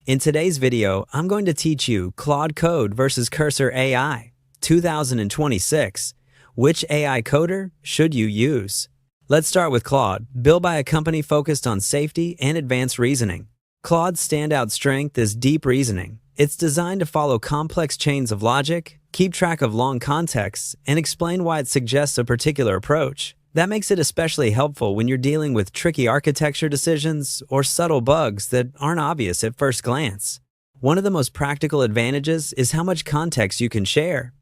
In today's video, I'm going to teach you Claude Code versus Cursor AI 2026. Which AI coder should you use? Let's start with Claude, built by a company focused on safety and advanced reasoning. Claude's standout strength is deep reasoning. It's designed to follow complex chains of logic, keep track of long contexts, and explain why it suggests a particular approach. That makes it especially helpful when you're dealing with tricky architecture decisions or subtle bugs that aren't obvious at first glance. One of the most practical advantages is how much context you can share.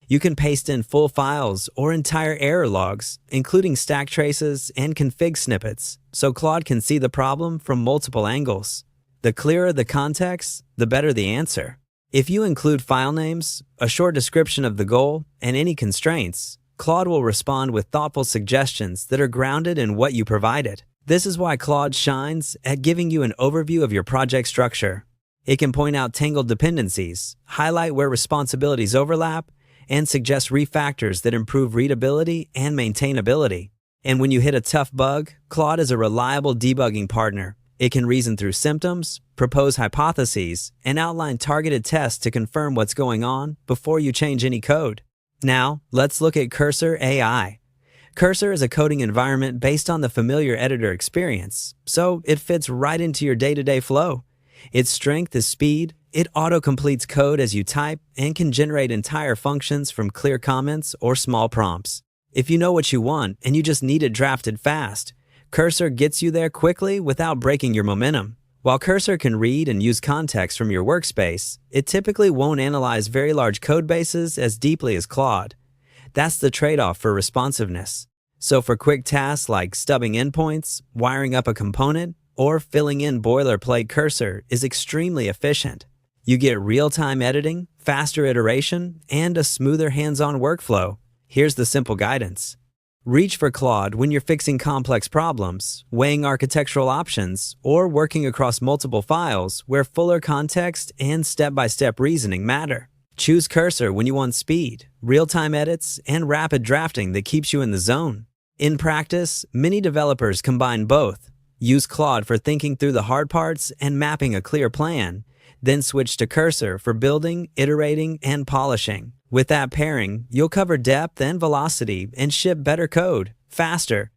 You can paste in full files or entire error logs, including stack traces and config snippets, so Claude can see the problem from multiple angles. The clearer the context, the better the answer. If you include file names, a short description of the goal, and any constraints, Claude will respond with thoughtful suggestions that are grounded in what you provided. This is why Claude shines at giving you an overview of your project structure. It can point out tangled dependencies, highlight where responsibilities overlap, and suggest refactors that improve readability and maintainability. And when you hit a tough bug, Claude is a reliable debugging partner. It can reason through symptoms, propose hypotheses, and outline targeted tests to confirm what's going on before you change any code. Now, let's look at Cursor AI. Cursor is a coding environment based on the familiar editor experience, so it fits right into your day-to-day flow. Its strength is speed. It auto-completes code as you type and can generate entire functions from clear comments or small prompts. If you know what you want and you just need it drafted fast, Cursor gets you there quickly without breaking your momentum. While Cursor can read and use context from your workspace, it typically won't analyze very large code bases as deeply as Claude. That's the trade-off for responsiveness. So for quick tasks like stubbing endpoints, wiring up a component, or filling in boilerplate, Cursor is extremely efficient. You get real-time editing, faster iteration, and a smoother hands-on workflow. Here's the simple guidance. Reach for Claude when you're fixing complex problems, weighing architectural options, or working across multiple files where fuller context and step-by-step reasoning matter. Choose Cursor when you want speed, real-time edits, and rapid drafting that keeps you in the zone. In practice, many developers combine both. Use Claude for thinking through the hard parts and mapping a clear plan, then switch to Cursor for building, iterating, and polishing. With that pairing, you'll cover depth and velocity and ship better code, faster.